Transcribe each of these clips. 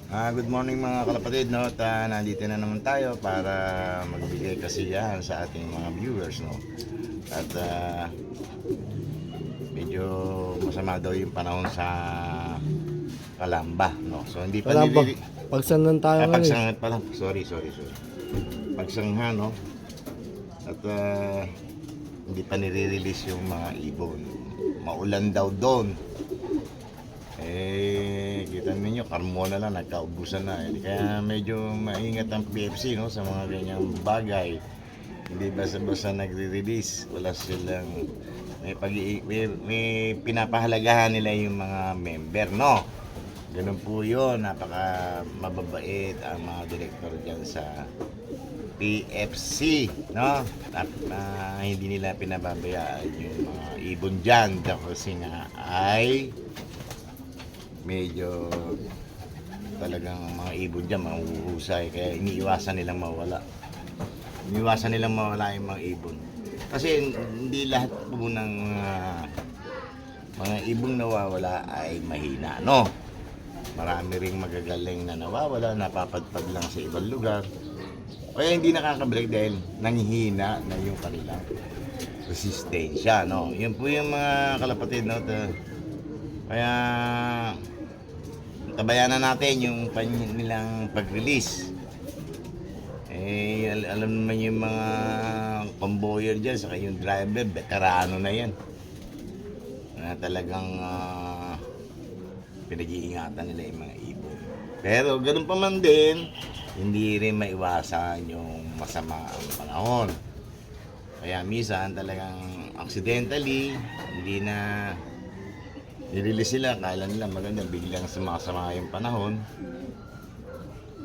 Good morning mga kalapatid, no? At nandito na naman tayo para magbigay kasiyahan sa ating mga viewers, no? At medyo masama daw yung panahon sa Calamba, no? So hindi pa Calamba. Pagsanan tayo ngayon. Pagsangan pa lang. Sorry. Pagsanghan, no? At hindi pa nire-release yung mga ibon. Maulan daw doon. Kita ninyo, Carmona lang, nagkaubusan na. Kaya medyo maingat ang PFC, no, sa mga ganyang bagay. Hindi basta-basta nagre-release. Wala silang may pinapahalagahan nila yung mga member, no? Ganun po yun. Napaka mababait ang mga direktor dyan sa PFC, no? Hindi nila pinababayaan yung mga ibon dyan kasi nga ay medyo talagang mga ibon dyan mahuhusay, kaya iniiwasan nilang mawala yung mga ibon kasi hindi lahat po ng mga ibong nawawala ay mahina, no? Marami ring magagaling na nawawala, napapadpad lang sa ibang lugar, kaya hindi nakakabalik dahil nanghihina na yung kanilang resistensya, no? Yun po yung mga kalapatid, no? Kaya tabayanan natin yung nilang pag-release. Alam naman yung mga convoyer dyan, saka yung driver, veterano na yan. Na talagang pinag-iingatan nila yung mga ibon. Pero ganun pa man din, hindi rin maiwasan yung masama ang panahon. Kaya minsan talagang accidentally, hindi na nirelease sila, kala nila maganda, biglang sumasama yung panahon.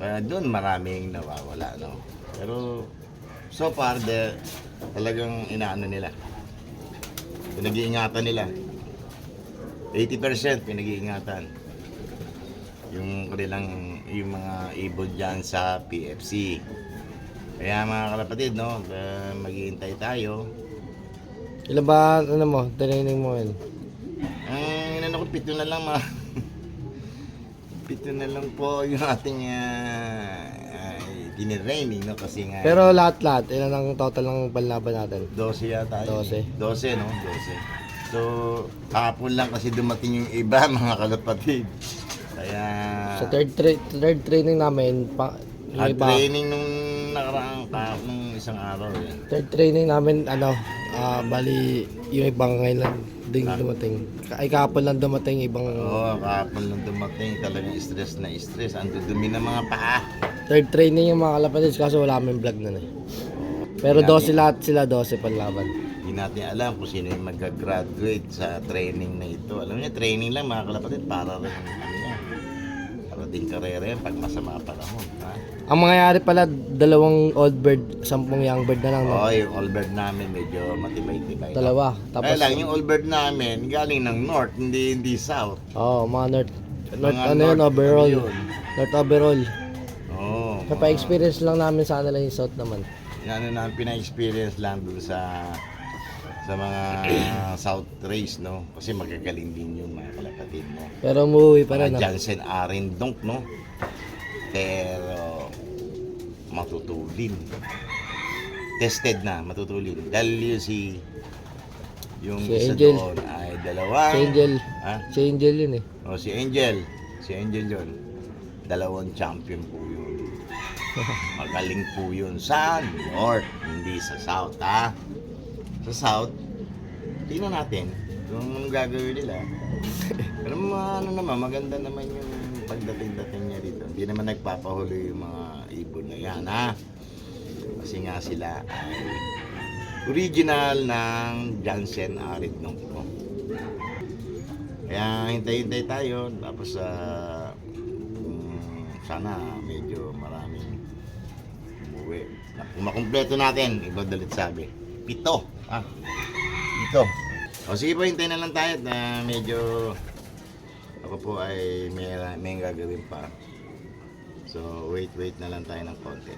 Kaya doon maraming nawawala, no? Pero so far, talagang inaano nila. Pinag-iingatan nila. 80% pinag-iingatan. Yung kanilang, yung mga ibon dyan sa PFC. Kaya mga kalapatid, no? Maghihintay tayo. Ilan ba, ano mo, training mo yun? Ako, 7 na lang pito na lang po yung ating diniraining, no? Kasi nga Pero lahat-lahat, ilan ang total ng panlaban natin? 12 yata. 12. 12, no? 12. So, kahapon lang kasi dumating yung iba, mga kalapatid. Kaya Sa third training namin, yung iba, training nung nakaraang nung isang araw, eh. third training namin, bali, yung ibang ngayon lang din dumating. Ay kahapon lang dumating, ibang Kahapon lang dumating, talagang stress na stress. Ang dudumi ng mga paa. third training yung mga kalapatids, kaso wala kaming vlog na eh. Pero 12 lahat sila, 12 panlaban. Hindi natin alam kung sino yung mag-graduate sa training na ito. Alam niyo, training lang mga kalapatid, para rin para din karera yan pag masama panahon, ha? Ang mangyayari pala, 2 old bird, 10 young bird na lang, no? Yung all bird namin medyo matibay-tibay. 2. Tapos Kaya lang, yung all bird namin galing ng north, hindi south. mga north Mga ano yun, overall. ano yun? North overall. Mga- Pa-experience lang namin sa kanila yung south naman. Ano na, pina-experience lang dun sa mga south race, no? Kasi magagaling din yung mga kalapatid mo. Pero umuwi pa rin, Mga Jansen Arendonk, no? Pero matutulin. Tested na, matutulin. Dahil yung Si isa Angel. doon ay dalawang... Si Angel. Ha? Si Angel yun eh. Si Angel. Si Angel yun. 2 champion po yun. Magaling po yun sa north, hindi sa south, ha? Sa south, tingnan natin kung anong gagawin nila. Pero naman, maganda naman yung pagdating-dating niya dito. Hindi naman nagpapahuli yung mga ibon na yan, ha? Kasi nga sila ay original ng Jansen Arendonk, no? Kaya hintay-hintay tayo. Tapos sana medyo maraming umuwi. Kung makumpleto natin, ibadalit sabi 7, ha? 7. Sige po, hintay na lang tayo na medyo ako po ay may gagawin pa. So wait na lang tayo ng konti.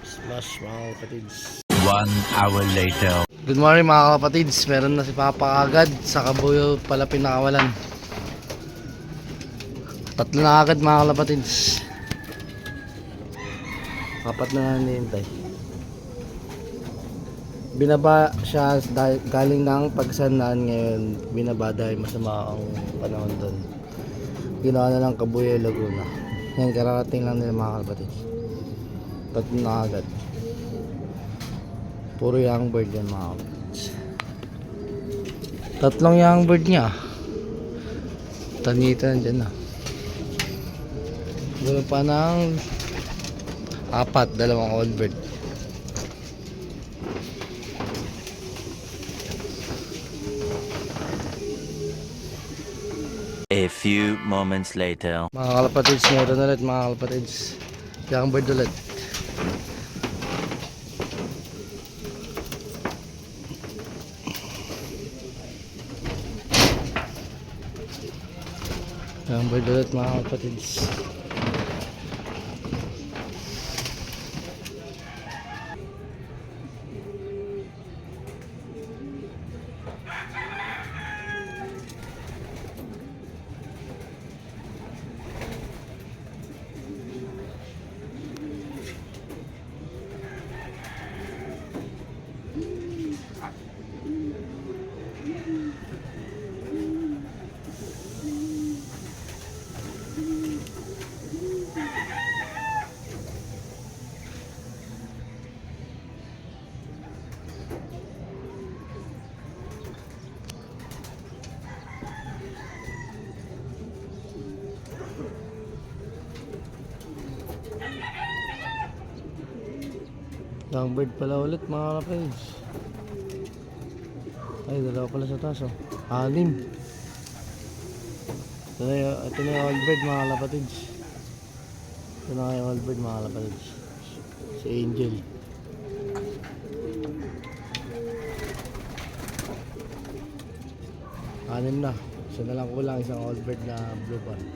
Smash mga kapatids. 1 hour later. Good morning mga kapatids. Meron na si Papa agad sa Kabuyo pala pinakawalan. Tatlo na agad mga kapatids. Apat na nanihintay. Binaba siya galing ng pagsanaan ngayon. Binaba dahil masama ang panahon doon. Ginawa na lang Kabuyo Laguna. Yan, kararating lang nila mga kapatids. Tatlo na agad. Puro young bird yan mga kapatids. Tatlong young bird niya. Tanitan dyan na. Ganoon pa ng apat, dalawang old bird. A few moments later. Mga kalapatids, meron ulit mga kalapatids. Young bird ulit. Young bird ulit mga kalapatids. Young bird pala ulit mga kalapatids. Ay, dalawa pala sa taas oh. 6. Ito na yung old bird mga kalapatids. Ito na yung old bird mga kalapatids. Si Angel. Anim na. Isa na lang kulang, isang old bird na blue band.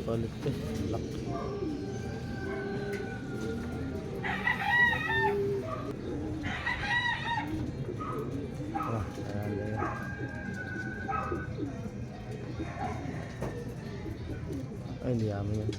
Palit ko. Lock. Ayan. Ay, hindi amin yan.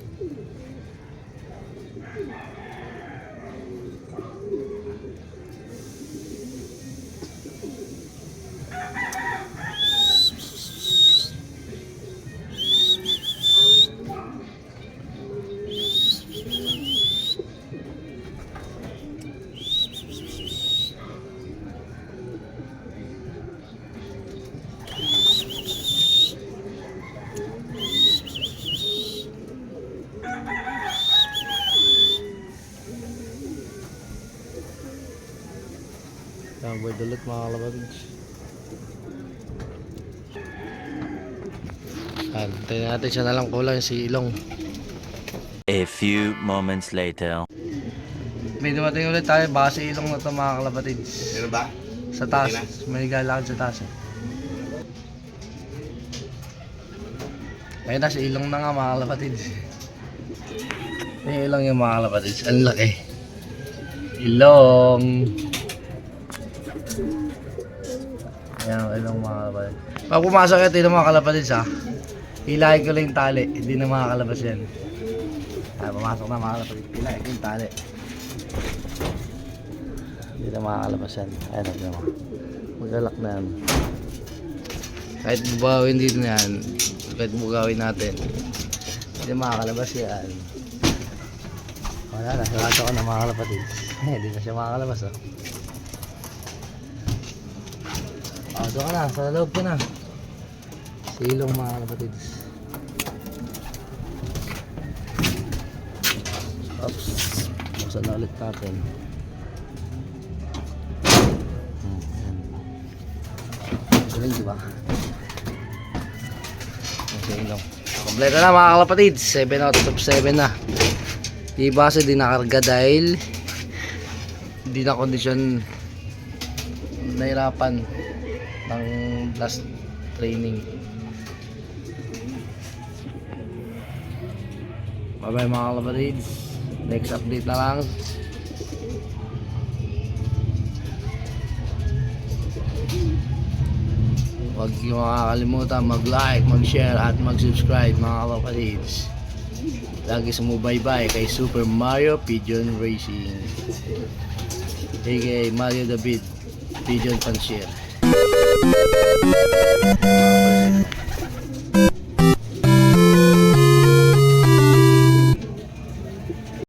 Young bird ulit mga kalapatids. Tayo natin siya na lang kulang si Ilong. A few moments later. May dumating ulit tayo, baka si Ilong na ito mga kalapatids. Meron ba? Sa taas, Okay na. may galakad sa taas eh. Ayun na, si Ilong na nga mga kalapatids. Yung Ilong yung mga kalapatids, ang laki. Ilong. Ayan, Ilong mga kalapatids. Pag pumasok ito yung mga kalapatids ha, hilahin ko lang yung tali, hindi na makakalabas yan. Ay, pumasok na mga kalapatids, hilahin ko yung tali. Hindi na makakalabas yan. Ayan, tignan mo. Magalak na yan. Kahit bubawin dito na yan, kahit bugawin natin, hindi makakalabas yan. Wala na, sarado ko na mga kalapatids. Hindi na siya makakalabas oh. Doon ka na, sa loob ka na. Silong mga kalapatids. Oops. Buksan na ulit natin. Galing diba? Okay, no. Kompleto na mga kalapatids. 7 out of 7 na. Di ba kasi di nakarga dahil hindi na kondisyon, nahirapan ng last training. Bye bye mga kapatid. Next update na lang. Huwag niyo makakalimutan mag-like, mag-share at mag-subscribe mga kapatids. Lagi sumubaybay kay Super Mario Pigeon Racing, aka Mario David Pigeon Pansier.